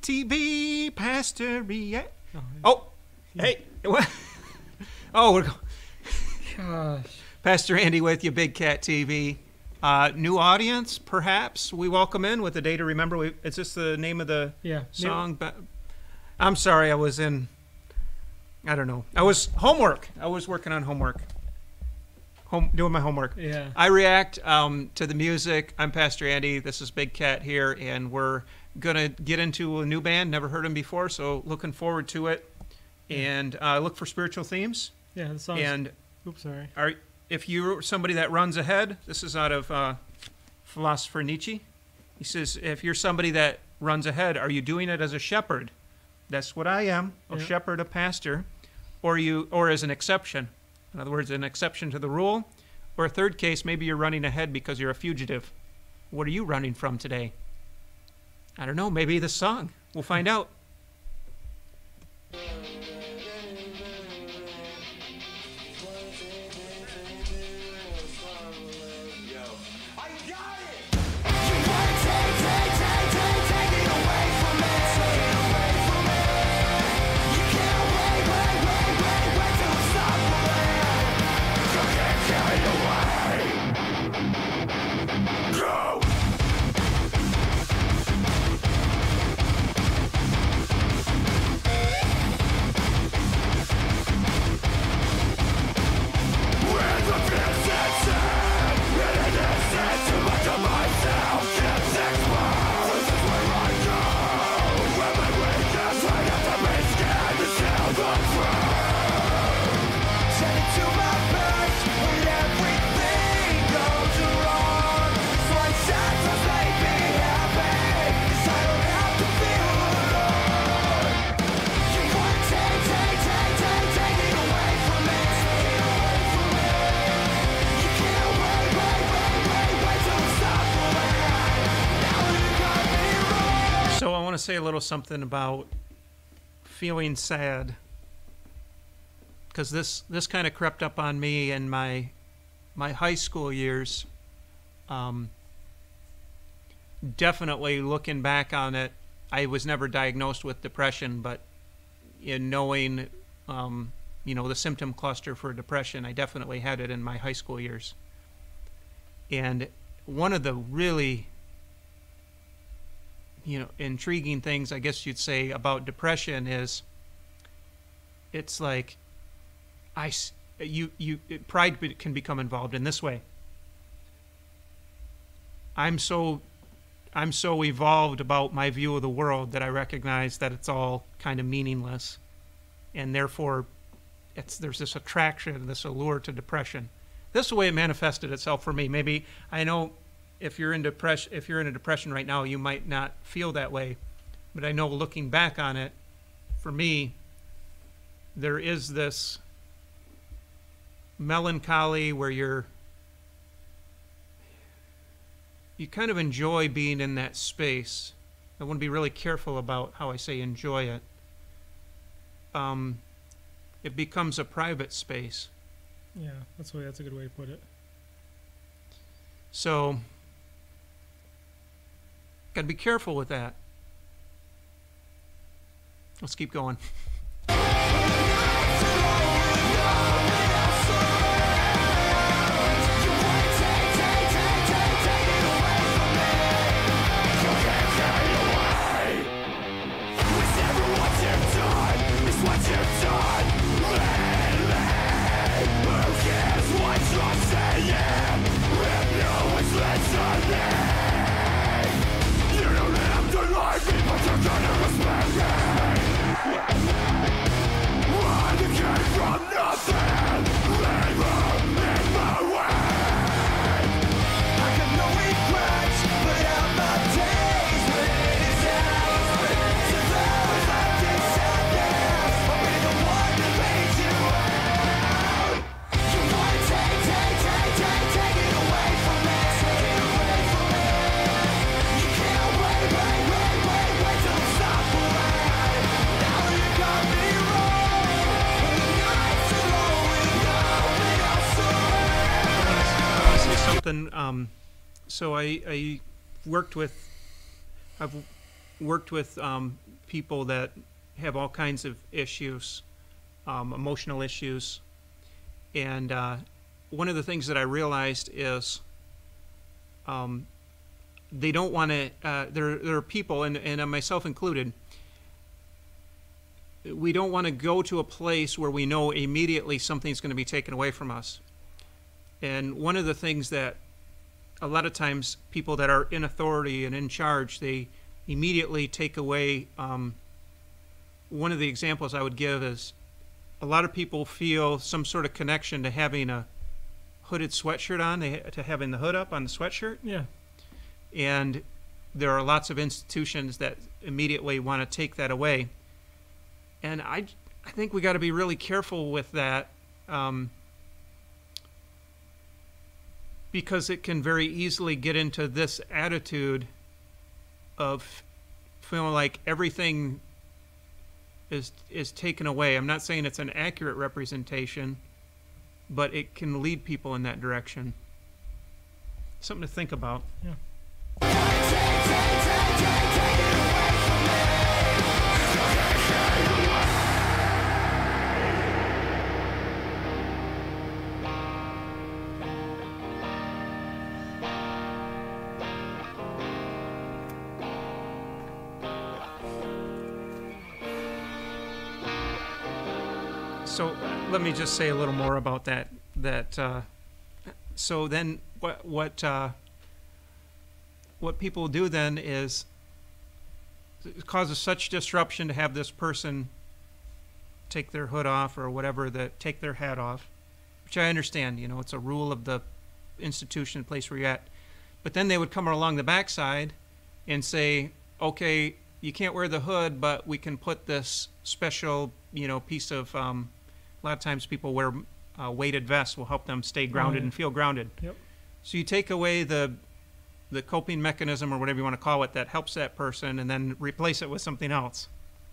TV, Pastor Oh, hey. Oh, we're going. Gosh. Pastor Andy with you, Big Cat TV. New audience, perhaps we welcome in with a day to remember. Is this the name of the song? I'm sorry, I was in. I don't know. I was working on homework. Doing my homework. Yeah. I react to the music. I'm Pastor Andy. This is Big Cat here, and we're gonna get into a new band. Never heard them before, so looking forward to it. And look for spiritual themes. Yeah, the song. And oops, sorry. If you're somebody that runs ahead, this is out of philosopher Nietzsche. He says, if you're somebody that runs ahead, are you doing it as a shepherd? That's what I am, a shepherd, a pastor, or as an exception. In other words, an exception to the rule. Or a third case, maybe you're running ahead because you're a fugitive. What are you running from today? I don't know, maybe the song. We'll find out. Say a little something about feeling sad, because this kind of crept up on me in my high school years. Definitely looking back on it, I was never diagnosed with depression, but in knowing the symptom cluster for depression, I definitely had it in my high school years. And one of the really intriguing things, I guess you'd say, about depression is it's like pride can become involved in this way. I'm so evolved about my view of the world that I recognize that it's all kind of meaningless, and therefore there's this attraction, this allure to depression. This is the way it manifested itself for me. Maybe I know. If you're in a depression right now, you might not feel that way. But I know looking back on it, for me, there is this melancholy where you kind of enjoy being in that space. I want to be really careful about how I say enjoy it. It becomes a private space. Yeah, that's a good way to put it. So got to be careful with that. Let's keep going. So I've worked with people that have all kinds of issues, emotional issues. And one of the things that I realized is they don't want to, there are people, and myself included, we don't want to go to a place where we know immediately something's going to be taken away from us. And one of the things that a lot of times people that are in authority and in charge, they immediately take away, one of the examples I would give is a lot of people feel some sort of connection to having a hooded sweatshirt on, to having the hood up on the sweatshirt. Yeah. And there are lots of institutions that immediately want to take that away. And I think we got to be really careful with that, because it can very easily get into this attitude of feeling like everything is taken away. I'm not saying it's an accurate representation, but it can lead people in that direction. Something to think about. Yeah. So let me just say a little more about that. So then what people do then is it causes such disruption to have this person take their hood off or whatever, take their hat off, which I understand, it's a rule of the institution, place where you're at. But then they would come along the backside and say, okay, you can't wear the hood, but we can put this special, piece of, a lot of times people wear weighted vests will help them stay grounded and feel grounded. Yep. So you take away the coping mechanism or whatever you want to call it that helps that person and then replace it with something else.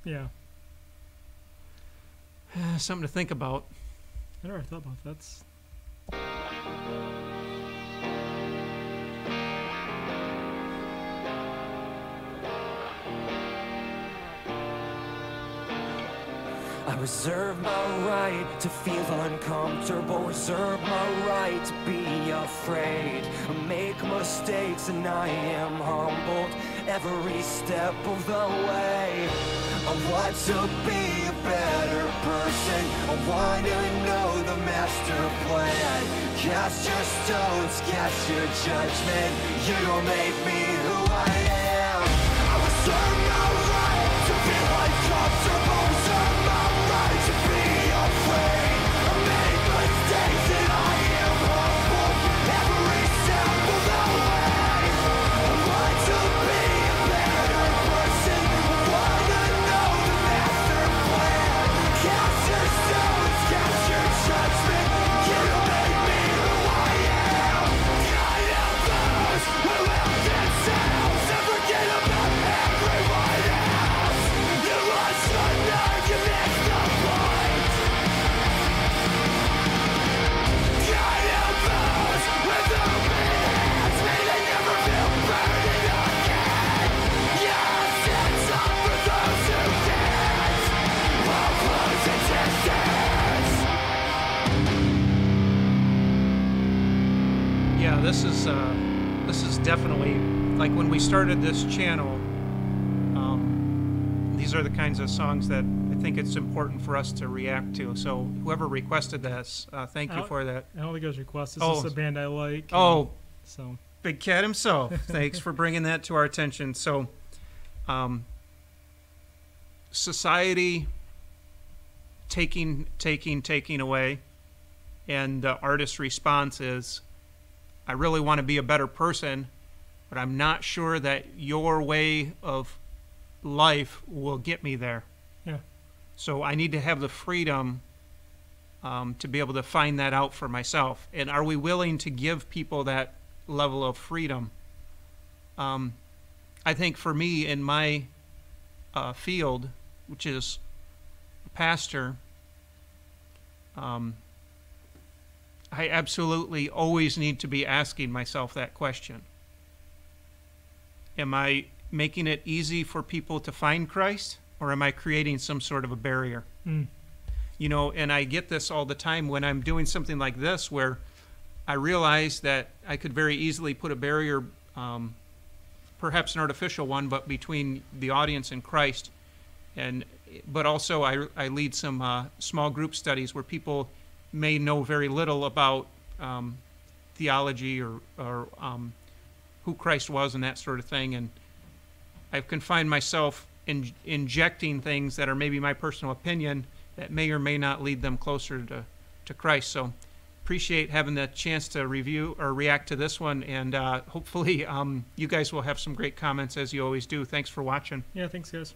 Yeah. Something to think about. I never thought about that. I reserve my right to feel uncomfortable, reserve my right to be afraid. I make mistakes and I am humbled every step of the way. I want to be a better person, I want to know the master plan. Cast your stones, cast your judgment, you don't make me who I am. I reserve my right to feel uncomfortable, reserve my right to be afraid. I make mistakes and I am humbled every step of the way. I want to be a better person, I want to know the master plan. Cast your stones, cast your judgment, you don't make me who I am. I am those who help themselves and forget about everyone else. You lost your nerve, you missed the point. I am those with open hands, may they never feel burdened again. Yes, it's up for those who dance. I'll close the distance. Yeah, this is definitely, like when we started this channel, these are the kinds of songs that I think it's important for us to react to. So whoever requested this, thank you for that. I don't think it was requested. Oh. It's just a band I like. Oh, So, Big Cat himself. Thanks for bringing that to our attention. So, society taking away, and the artist's response is, I really want to be a better person, but I'm not sure that your way of life will get me there. yeah. So I need to have the freedom to be able to find that out for myself. And are we willing to give people that level of freedom? I think for me in my field, which is pastor, I absolutely always need to be asking myself that question. Am I making it easy for people to find Christ? or am I creating some sort of a barrier? Mm. You know, and I get this all the time when I'm doing something like this, where I realize that I could very easily put a barrier, perhaps an artificial one, but between the audience and Christ. But also I lead some small group studies where people may know very little about theology or who Christ was and that sort of thing. And I've confined myself in injecting things that are maybe my personal opinion that may or may not lead them closer to Christ. So appreciate having the chance to review or react to this one, and hopefully you guys will have some great comments as you always do. Thanks for watching. Yeah, thanks, guys.